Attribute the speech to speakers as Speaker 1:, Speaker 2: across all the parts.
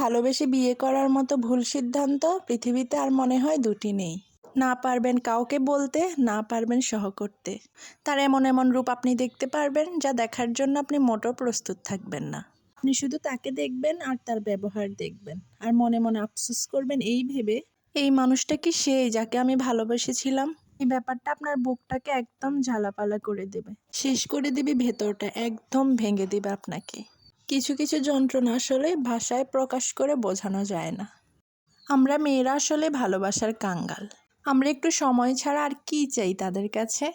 Speaker 1: ভালোবেসে বিয়ে করার মতো ভুল সিদ্ধান্ত পৃথিবীতে আর মনে হয় দুটি নেই। না পারবেন কাউকে বলতে, না পারবেন সহ করতে। তার এমন এমন রূপ আপনি দেখতে পারবেন যা দেখার জন্য আপনি মোটেও প্রস্তুত থাকবেন না। আপনি শুধু তাকে দেখবেন আর তার ব্যবহার দেখবেন, আর মনে মনে আফসোস করবেন এই ভেবে, এই মানুষটা কি সেই যাকে আমি ভালোবেসেছিলাম? এই ব্যাপারটা আপনার বুকটাকে একদম ঝালাপালা করে দেবে, শেষ করে দেবে, ভেতরটা একদম ভেঙে দেবে আপনাকে। কিছু কিছু যন্ত্রণা আসলে ভাষায় প্রকাশ করে বোঝানো যায় না। আমরা মেয়েরা আসলে ভালোবাসার কাঙ্গাল। আমরা একটু সময় ছাড়া আর কি চাই তাদের কাছে?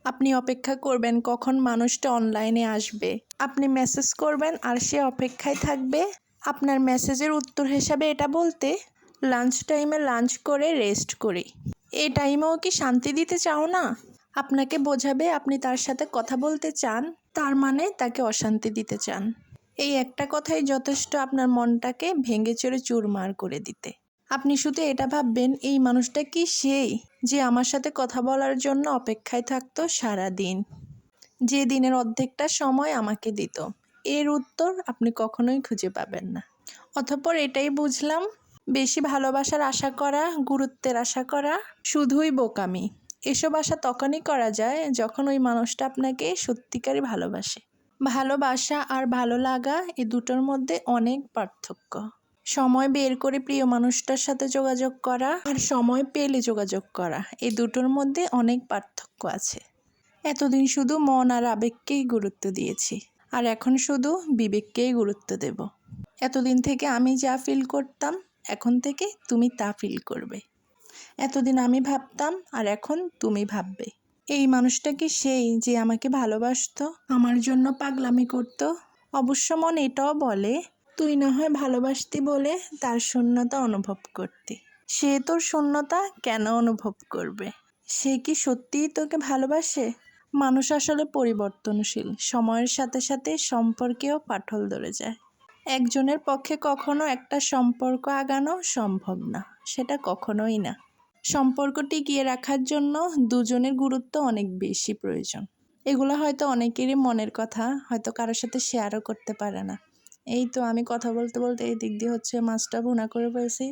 Speaker 1: আপনি অপেক্ষা করবেন কখন মানুষটা অনলাইনে আসবে। আপনি মেসেজ করবেন আর সে অপেক্ষায় থাকবে আপনার মেসেজের উত্তর হিসাবে এটা বলতে, লাঞ্চ টাইমে লাঞ্চ করে রেস্ট করি। এই টাইমেও কি শান্তি দিতে চাও না? আপনাকে বোঝাবে আপনি তার সাথে কথা বলতে চান, তার মানে তাকে অশান্তি দিতে চান। এই একটা কথাই যথেষ্ট আপনার মনটাকে ভেঙে চুরে চুরমার করে দিতে। আপনি শুধু এটা ভাববেন, এই মানুষটা কি সেই যে আমার সাথে কথা বলার জন্য অপেক্ষায় থাকতো সারা দিন, যে দিনের অর্ধেকটা সময় আমাকে দিত। এর উত্তর আপনি কখনোই খুঁজে পাবেন না। অতঃপর এটাই বুঝলাম, বেশি ভালোবাসার আশা করা, গুরুত্বের আশা করা শুধুই বোকামি। এসব আশা তখনই করা যায় যখন ওই মানুষটা আপনাকে সত্যিকারই ভালোবাসে। ভালোবাসা আর ভালো লাগা এই দুটোর মধ্যে অনেক পার্থক্য। সময় বের করে প্রিয় মানুষটার সাথে যোগাযোগ করা আর সময় পেলে যোগাযোগ করা, এই দুটোর মধ্যে অনেক পার্থক্য আছে। এতদিন শুধু মন আর আবেগকেই গুরুত্ব দিয়েছি, আর এখন শুধু বিবেককেই গুরুত্ব দেব। এতদিন থেকে আমি যা ফিল করতাম, এখন থেকে তুমি তা ফিল করবে। এতদিন আমি ভাবতাম আর এখন তুমি ভাববে। এই মানুষটা কি সেই যে আমাকে ভালোবাসতো, আমার জন্য পাগলামি করত? অবশ্য মন এটাও বলে, তুই না হয় ভালোবাসতি বলে তার শূন্যতা অনুভব করতি। সে তোর শূন্যতা কেন অনুভব করবে? সে কি সত্যিই তোকে ভালোবাসে? মানুষ আসলে পরিবর্তনশীল, সময়ের সাথে সাথে সম্পর্কেও ফাটল ধরে যায়। একজনের পক্ষে কখনো একটা সম্পর্ক আগানো সম্ভব না, সেটা কখনোই না। সম্পর্ক টিকিয়ে রাখার জন্য দুজনের গুরুত্ব অনেক বেশি প্রয়োজন। এগুলো হয়তো অনেকেরই মনের কথা, হয়তো কারোর সাথে শেয়ারও করতে পারে না। এই তো আমি কথা বলতে বলতে এই দিক দিয়ে হচ্ছে মাছটা ভুনা করে ফেলছি।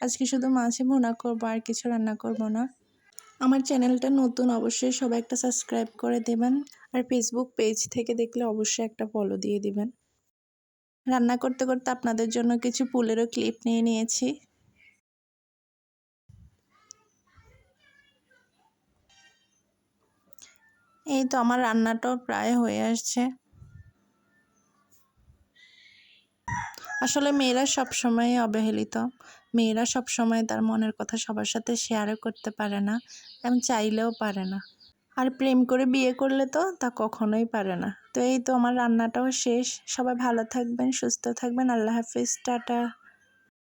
Speaker 1: আজকে শুধু মাছই ভুনা করবো, আর কিছু রান্না করব না। আমার চ্যানেলটা নতুন, অবশ্যই সবাই একটা সাবস্ক্রাইব করে দেবেন, আর ফেসবুক পেজ থেকে দেখলে অবশ্যই একটা ফলো দিয়ে দিবেন। রান্না করতে করতে আপনাদের জন্য কিছু ফুলেরও ক্লিপ নিয়ে নিয়েছি। এই তো আমার রান্নাটাও প্রায় হয়ে আসছে। আসলে মেয়েরা সবসময় অবহেলিত। মেয়েরা সবসময় তার মনের কথা সবার সাথে শেয়ারও করতে পারে না, এবং চাইলেও পারে না। আর প্রেম করে বিয়ে করলে তো তা কখনোই পারে না। তো এই তো আমার রান্নাটাও শেষ। সবাই ভালো থাকবেন, সুস্থ থাকবেন। আল্লাহ হাফিজ, টাটা।